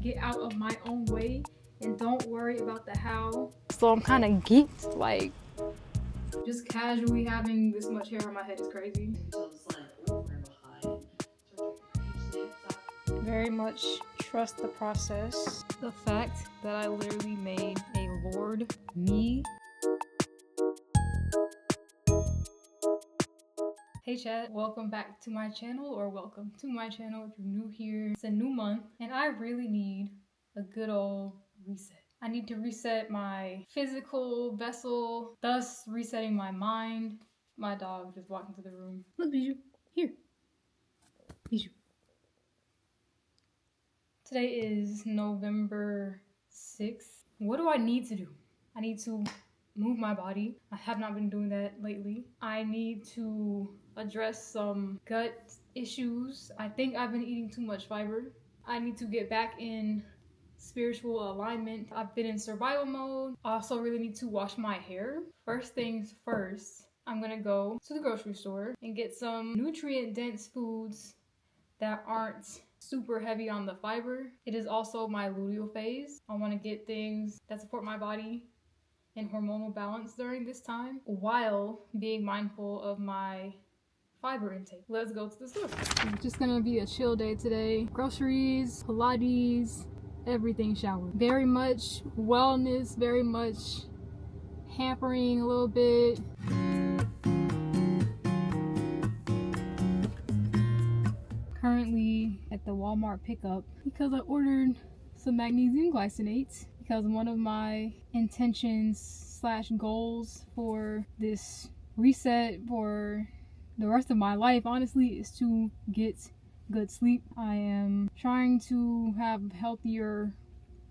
get out of my own way and don't worry about the how. So I'm kind of geeked, like. Just casually having this much hair on my head is crazy. Very much trust the process. The fact that I literally made a Lord me. Hey chat, welcome back to my channel, or welcome to my channel if you're new here. It's a new month and I really need a good old reset. I need to reset my physical vessel, thus resetting my mind. My dog just walked into the room. Look, Bijou, here. Bijou. Today is November 6th. What do I need to do? I need to move my body. I have not been doing that lately. I need to address some gut issues. I think I've been eating too much fiber. I need to get back in spiritual alignment. I've been in survival mode. I also really need to wash my hair. First things first, I'm gonna go to the grocery store and get some nutrient dense foods that aren't super heavy on the fiber. It is also my luteal phase. I want to get things that support my body in hormonal balance during this time while being mindful of my fiber intake. Let's go to the store. It's just gonna be a chill day today. Groceries, Pilates, everything showered. Very much wellness, very much hampering a little bit. Currently at the Walmart pickup because I ordered some magnesium glycinate because one of my intentions / goals for this reset for the rest of my life, honestly, is to get good sleep. I am trying to have healthier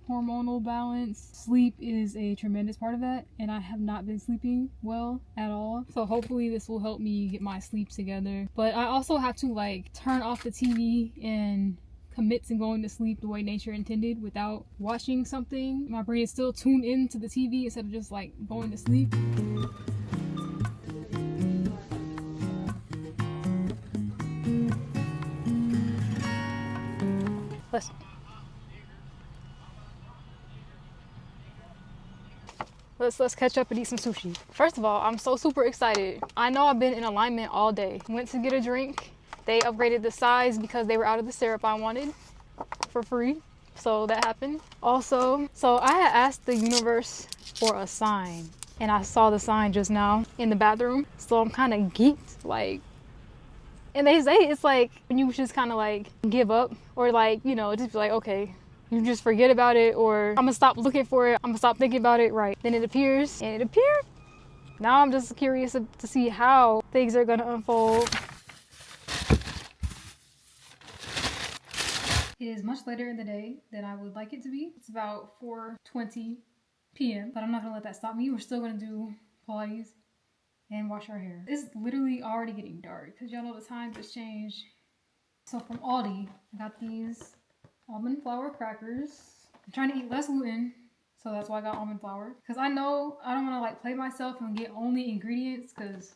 hormonal balance. Sleep is a tremendous part of that, and I have not been sleeping well at all. So hopefully this will help me get my sleep together. But I also have to like turn off the TV and commit to going to sleep the way nature intended without watching something. My brain is still tuned into the TV instead of just like going to sleep. Let's catch up and eat some sushi. First of all, I'm so super excited. I know I've been in alignment all day. Went to get a drink. They upgraded the size because they were out of the syrup I wanted for free. So that happened. Also, so I had asked the universe for a sign and I saw the sign just now in the bathroom. So I'm kind of geeked, like, and they say it's like when you just kind of like give up or like, you know, just be like, okay, you just forget about it, or I'm gonna stop looking for it, I'm gonna stop thinking about it, right? Then it appears, and it appeared. Now I'm just curious to see how things are gonna unfold. It is much later in the day than I would like it to be. It's about 4:20 p.m., but I'm not gonna let that stop me. We're still gonna do Pilates and wash our hair. It's literally already getting dark, because y'all know the time just changed. So from Aldi, I got these almond flour crackers. I'm trying to eat less gluten, so that's why I got almond flour. Because I know I don't want to like play myself and get only ingredients, because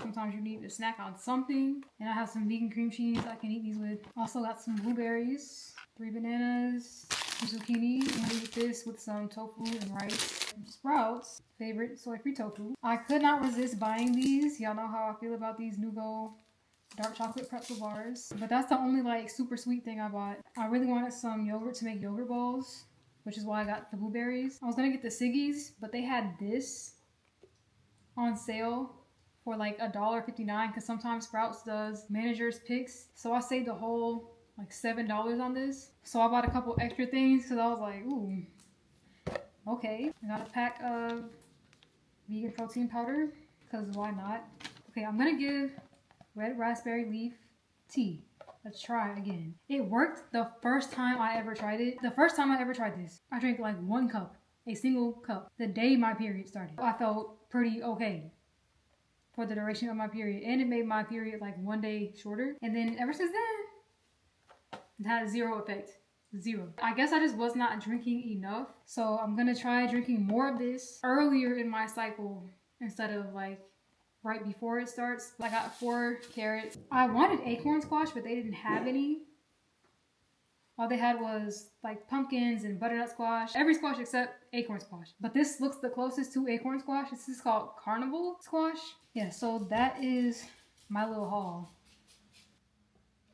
sometimes you need to snack on something. And I have some vegan cream cheese I can eat these with. Also got some blueberries, 3 bananas, some zucchini. I'm gonna eat this with some tofu and rice. And sprouts, favorite soy-free tofu. I could not resist buying these. Y'all know how I feel about these Nugo dark chocolate pretzel bars, but that's the only like super sweet thing I bought. I really wanted some yogurt to make yogurt balls, which is why I got the blueberries. I was gonna get the Siggies, but they had this on sale for like $1.59, because sometimes Sprouts does manager's picks. So I saved a whole like $7 on this. So I bought a couple extra things because I was like, ooh, okay. I got a pack of vegan protein powder, because why not? Okay, I'm gonna give red raspberry leaf tea. Let's try it again. It worked the first time I ever tried it. The first time I ever tried this, I drank like 1 cup, a single cup, the day my period started. I felt pretty okay for the duration of my period, and it made my period like 1 day shorter. And then ever since then, it had 0 effect. 0. I guess I just was not drinking enough. So I'm gonna try drinking more of this earlier in my cycle instead of like right before it starts. I got 4 carrots. I wanted acorn squash, but they didn't have any. All they had was like pumpkins and butternut squash. Every squash except acorn squash. But this looks the closest to acorn squash. This is called carnival squash. Yeah, so that is my little haul.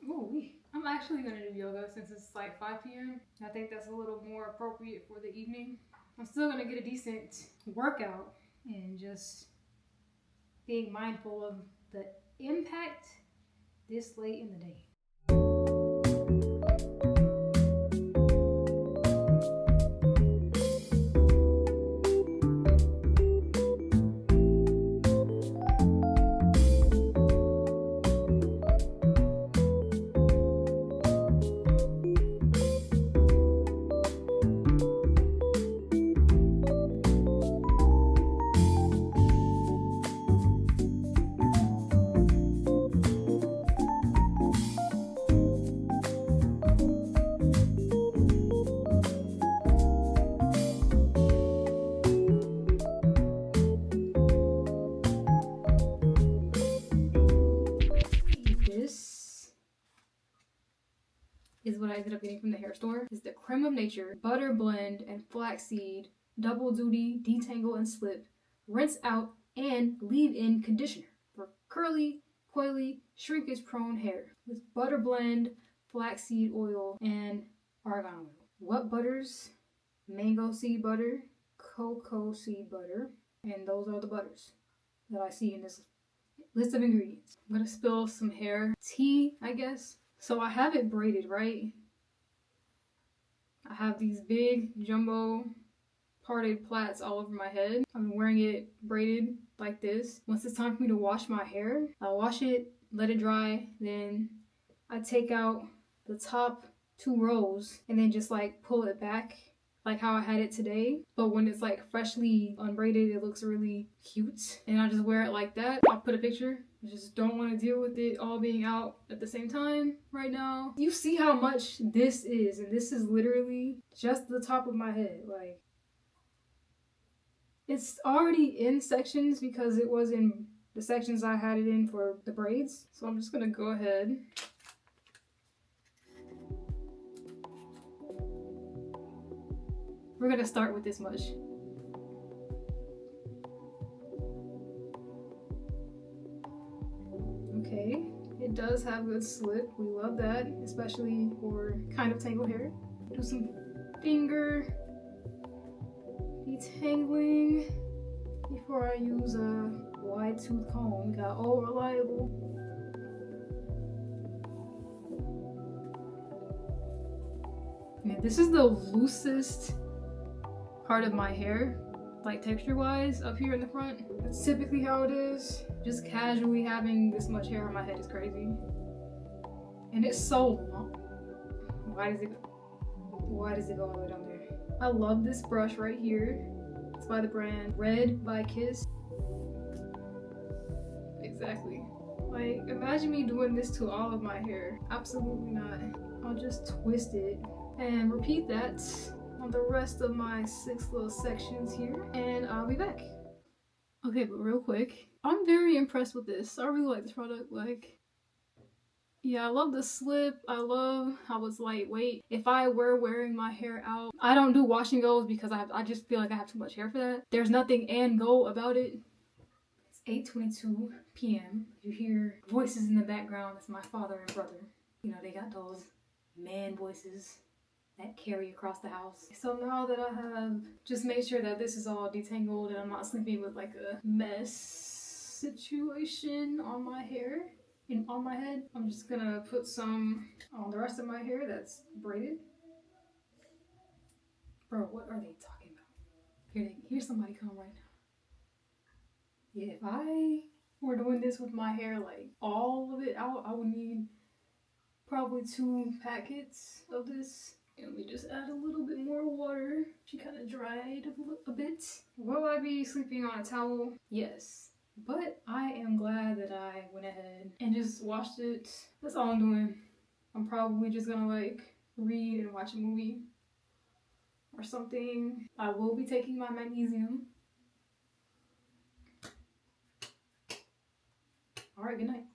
Ooh, I'm actually gonna do yoga since it's like 5 p.m. I think that's a little more appropriate for the evening. I'm still gonna get a decent workout and just being mindful of the impact this late in the day. Is what I ended up getting from the hair store. Is the Creme of Nature Butter Blend and Flaxseed Double Duty Detangle and Slip Rinse Out and Leave-In Conditioner for curly, coily, shrinkage prone hair with butter blend, flaxseed oil, and argan oil. What butters? Mango seed butter, cocoa seed butter, and those are the butters that I see in this list of ingredients. I'm gonna spill some hair tea, I guess. So I have it braided, right? I have these big jumbo parted plaits all over my head. I've been wearing it braided like this. Once it's time for me to wash my hair, I wash it, let it dry, then I take out the top 2 rows and then just like pull it back like how I had it today. But when it's like freshly unbraided, it looks really cute. And I just wear it like that. I'll put a picture. I just don't want to deal with it all being out at the same time right now. You see how much this is, and this is literally just the top of my head. Like, it's already in sections because it was in the sections I had it in for the braids. So I'm just gonna go ahead. We're gonna start with this much. Okay, it does have good slip. We love that, especially for kind of tangled hair. Do some finger detangling before I use a wide tooth comb. Got all reliable. Yeah, this is the loosest part of my hair, like texture wise, up here in the front. That's typically how it is. Just casually having this much hair on my head is crazy. And it's so long. Why does it go all the way down there? I love this brush right here. It's by the brand Red by Kiss. Exactly. Like, imagine me doing this to all of my hair. Absolutely not. I'll just twist it and repeat that on the rest of my 6 little sections here, and I'll be back. Okay, but real quick, I'm very impressed with this. I really like this product. Like, yeah, I love the slip. I love how it's lightweight. If I were wearing my hair out, I don't do wash and goes because I just feel like I have too much hair for that. There's nothing and go about it. It's 8:22 p.m. You hear voices in the background. It's my father and brother. You know, they got those man voices that carry across the house. So now that I have just made sure that this is all detangled and I'm not sleeping with like a mess situation on my hair and on my head, I'm just gonna put some on the rest of my hair that's braided. Bro, what are they talking about? Here's somebody come right now. Yeah, if I were doing this with my hair, like all of it out, I would need probably 2 packets of this. And we just add a little bit more water. She kind of dried a bit. Will I be sleeping on a towel? Yes. But I am glad that I went ahead and just washed it. That's all I'm doing. I'm probably just gonna like read and watch a movie or something. I will be taking my magnesium. All right, good night.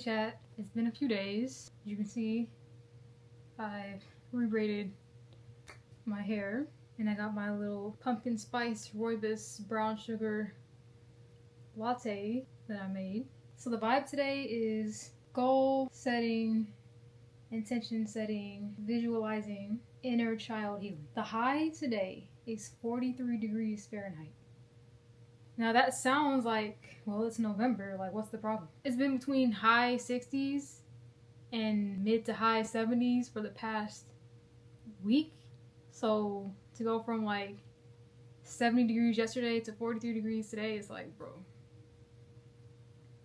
chat. It's been a few days. As you can see, I've rebraided my hair and I got my little pumpkin spice rooibos brown sugar latte that I made. So the vibe today is goal setting, intention setting, visualizing, inner child healing. The high today is 43 degrees Fahrenheit. Now that sounds like, well, it's November, like what's the problem? It's been between high 60s and mid to high 70s for the past week. So to go from like 70 degrees yesterday to 43 degrees today is like, bro,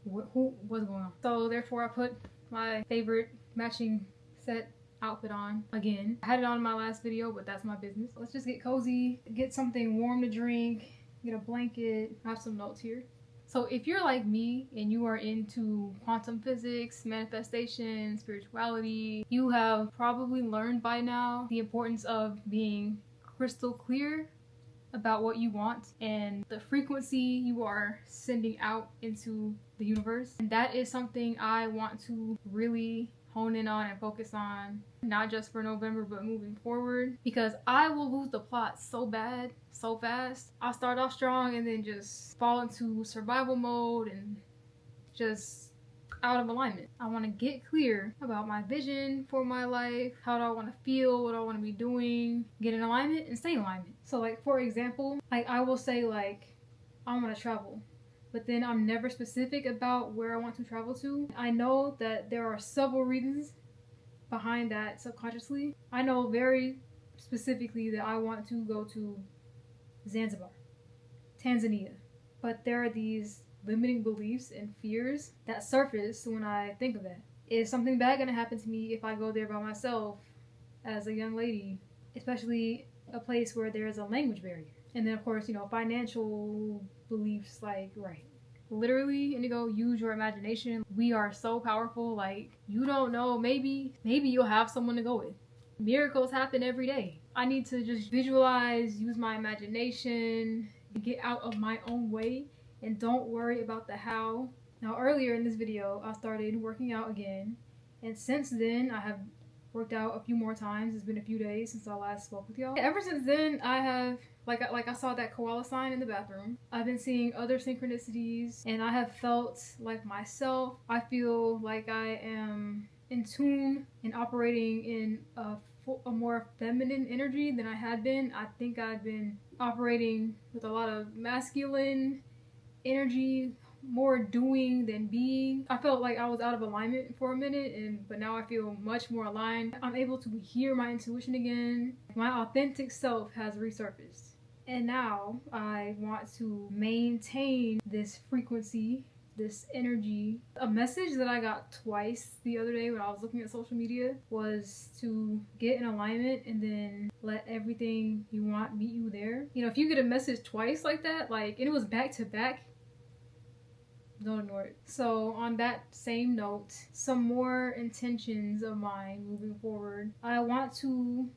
what's going on? So therefore I put my favorite matching set outfit on again. I had it on in my last video, but that's my business. Let's just get cozy, get something warm to drink, get a blanket. I have some notes here. So if you're like me and you are into quantum physics, manifestation, spirituality, you have probably learned by now the importance of being crystal clear about what you want and the frequency you are sending out into the universe. And that is something I want to really hone in on and focus on, not just for November but moving forward, because I will lose the plot so bad so fast. I'll start off strong and then just fall into survival mode and just out of alignment. I want to get clear about my vision for my life. How do I want to feel? What do I want to be doing? Get in alignment and stay in alignment. So like, for example, like I will say like I want to travel, but then I'm never specific about where I want to travel to. I know that there are several reasons behind that subconsciously. I know very specifically that I want to go to Zanzibar, Tanzania, but there are these limiting beliefs and fears that surface when I think of that. Is something bad gonna happen to me if I go there by myself as a young lady, especially a place where there is a language barrier? And then of course, you know, financial beliefs, like, right. Literally, Indigo, use your imagination. We are so powerful. Like, you don't know, maybe you'll have someone to go with. Miracles happen every day. I need to just visualize, use my imagination, get out of my own way, and don't worry about the how. Now, earlier in this video, I started working out again, and since then, I have worked out a few more times. It's been a few days since I last spoke with y'all. Ever since then, I have, like I saw that koala sign in the bathroom. I've been seeing other synchronicities, and I have felt like myself. I feel like I am in tune and operating in a more feminine energy than I had been. I think I've been operating with a lot of masculine energy, more doing than being. I felt like I was out of alignment for a minute, but now I feel much more aligned. I'm able to hear my intuition again. My authentic self has resurfaced. And now I want to maintain this frequency, this energy. A message that I got twice the other day when I was looking at social media was to get in alignment and then let everything you want meet you there. You know, if you get a message twice like that, like, and it was back to back, don't ignore it. So on that same note, some more intentions of mine moving forward. I want to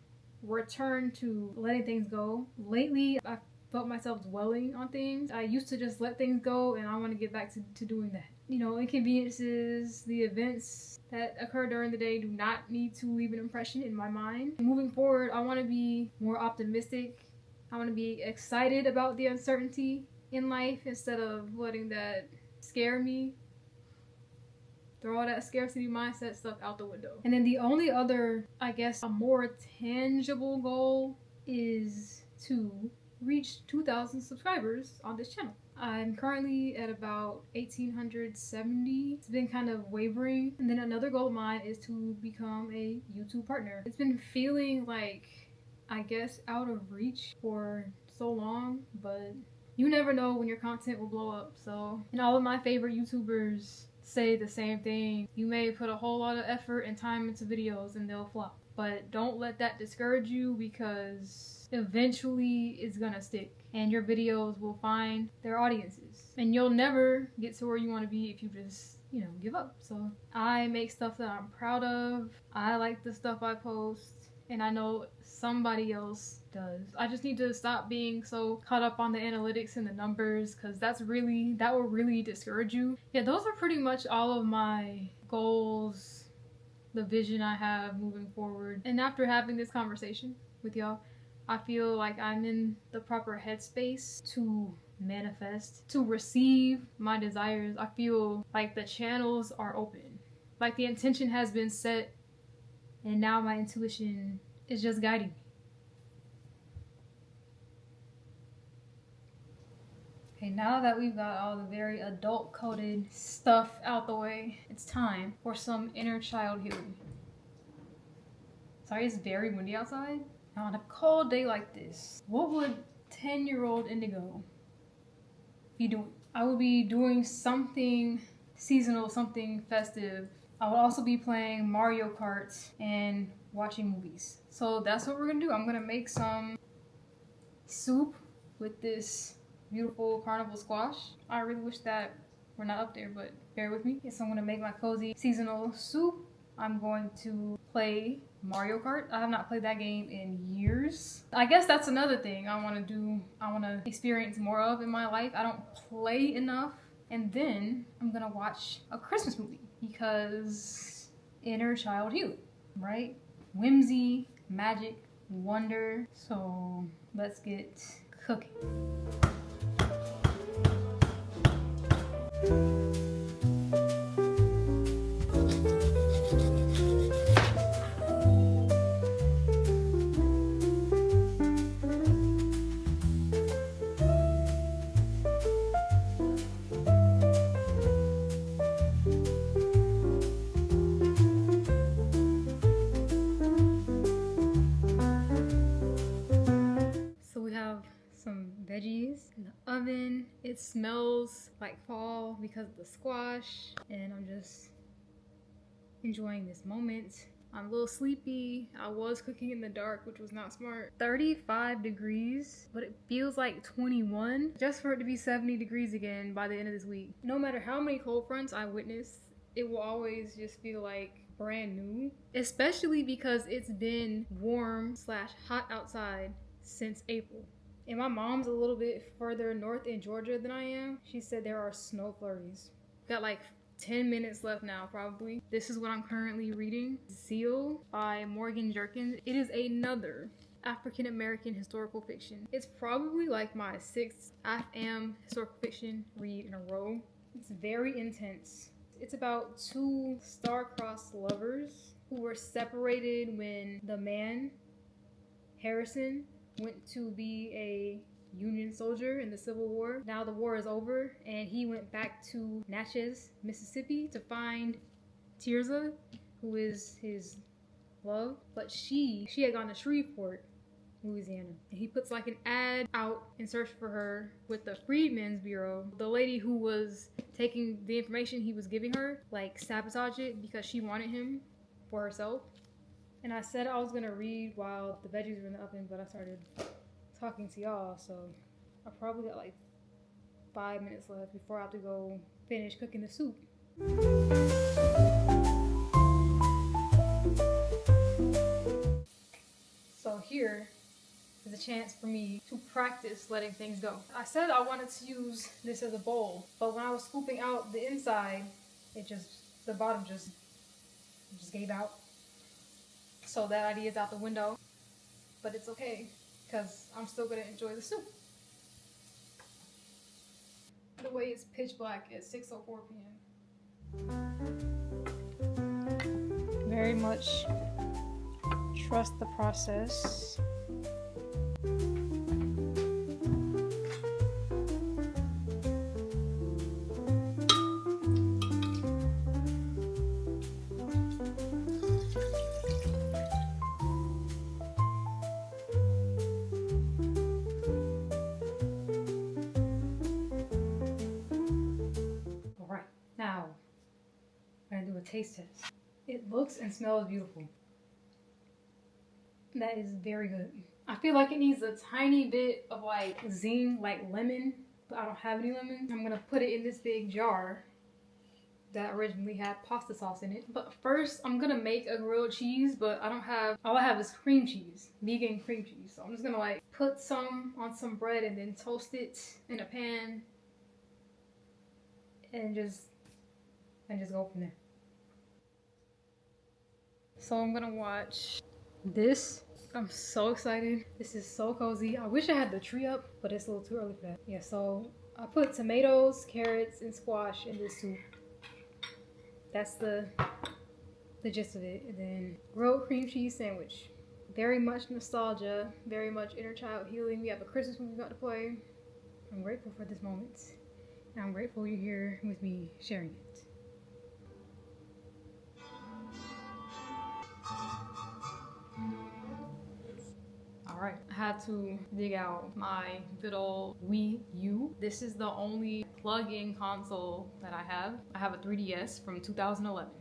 return to letting things go. Lately, I felt myself dwelling on things. I used to just let things go, and I want to get back to doing that. You know, inconveniences, the events that occur during the day do not need to leave an impression in my mind. Moving forward, I want to be more optimistic. I want to be excited about the uncertainty in life instead of letting that scare me. Throw all that scarcity mindset stuff out the window. And then the only other, I guess, a more tangible goal is to reach 2,000 subscribers on this channel. I'm currently at about 1,870. It's been kind of wavering. And then another goal of mine is to become a YouTube partner. It's been feeling like, I guess, out of reach for so long, but you never know when your content will blow up. So, and all of my favorite YouTubers say the same thing. You may put a whole lot of effort and time into videos and they'll flop. But don't let that discourage you, because eventually it's gonna stick and your videos will find their audiences. And you'll never get to where you want to be if you just, you know, give up. So I make stuff that I'm proud of. I like the stuff I post, and I know somebody else does. I just need to stop being so caught up on the analytics and the numbers, because that will really discourage you. Yeah, those are pretty much all of my goals, the vision I have moving forward. And after having this conversation with y'all, I feel like I'm in the proper headspace to manifest, to receive my desires. I feel like the channels are open. Like the intention has been set, and now my intuition is just guiding me. Okay, now that we've got all the very adult-coded stuff out the way, it's time for some inner child healing. Sorry, it's very windy outside. Now, on a cold day like this, what would 10-year-old Indigo be doing? I would be doing something seasonal, something festive. I would also be playing Mario Kart and watching movies. So that's what we're gonna do. I'm gonna make some soup with this beautiful carnival squash. I really wish that we're not up there, but bear with me. Yes, I'm gonna make my cozy seasonal soup. I'm going to play Mario Kart. I have not played that game in years. I guess that's another thing I want to experience more of in my life. I don't play enough. And then I'm gonna watch a Christmas movie because inner child healing, right? Whimsy, magic, wonder. So let's get cooking. Some veggies in the oven. It smells like fall because of the squash, and I'm just enjoying this moment. I'm a little sleepy. I was cooking in the dark, which was not smart. 35 degrees, but it feels like 21, just for it to be 70 degrees again by the end of this week. No matter how many cold fronts I witness, it will always just feel like brand new, especially because it's been warm / hot outside since April. And my mom's a little bit further north in Georgia than I am. She said there are snow flurries. Got like 10 minutes left now, probably. This is what I'm currently reading. Zeal by Morgan Jerkins. It is another African-American historical fiction. It's probably like my 6th AFAM historical fiction read in a row. It's very intense. It's about 2 star-crossed lovers who were separated when the man, Harrison, went to be a Union soldier in the Civil War. Now the war is over, and he went back to Natchez, Mississippi to find Tirza, who is his love. But she had gone to Shreveport, Louisiana. And he puts like an ad out in search for her with the Freedmen's Bureau. The lady who was taking the information he was giving her, like sabotaged it because she wanted him for herself. And I said I was gonna read while the veggies were in the oven, but I started talking to y'all, so I probably got like 5 minutes left before I have to go finish cooking the soup. So here is a chance for me to practice letting things go. I said I wanted to use this as a bowl, but when I was scooping out the inside, the bottom just gave out. So that idea is out the window, but it's okay because I'm still gonna enjoy the soup. By the way, it's pitch black at 6:04 p.m. Very much trust the process. Now, I'm gonna do a taste test. It looks and smells beautiful. That is very good. I feel like it needs a tiny bit of like zing, like lemon, but I don't have any lemon. I'm gonna put it in this big jar that originally had pasta sauce in it. But first, I'm gonna make a grilled cheese, but all I have is cream cheese, vegan cream cheese. So I'm just gonna like put some on some bread and then toast it in a pan and just go from there. So I'm gonna watch this. I'm so excited. This is so cozy. I wish I had the tree up, but it's a little too early for that. Yeah, so I put tomatoes, carrots, and squash in this soup. That's the gist of it. And then grilled cream cheese sandwich. Very much nostalgia, very much inner child healing. We have a Christmas movie about to play. I'm grateful for this moment. And I'm grateful you're here with me sharing it. Alright, I had to dig out my good old Wii U. This is the only plug-in console that I have. I have a 3DS from 2011.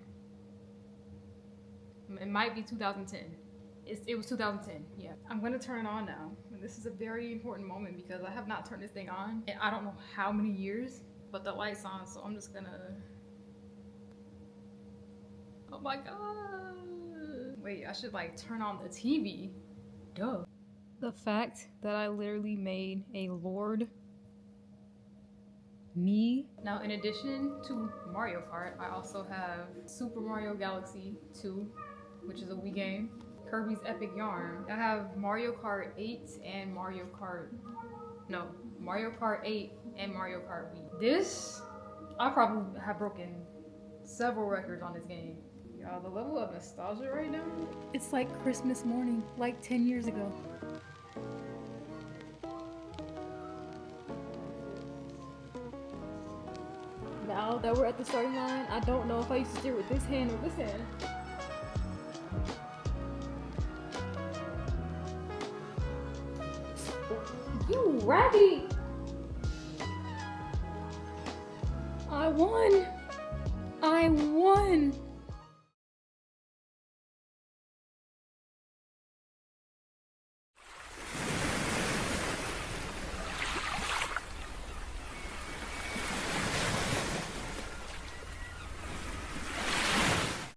It might be 2010. It was 2010, yeah. I'm gonna turn it on now. And this is a very important moment because I have not turned this thing on in I don't know how many years, but the light's on, so I'm just gonna... Oh my god! Wait, I should like turn on the TV. Duh. The fact that I literally made a Lord me. Now, in addition to Mario Kart, I also have Super Mario Galaxy 2, which is a Wii game. Kirby's Epic Yarn. I have Mario Kart 8 and Mario Kart 8 and Mario Kart Wii. This, I probably have broken several records on this game. Y'all, the level of nostalgia right now, it's like Christmas morning, like 10 years ago. Now that we're at the starting line, I don't know if I used to steer with this hand or this hand. You raggedy! I won! I won!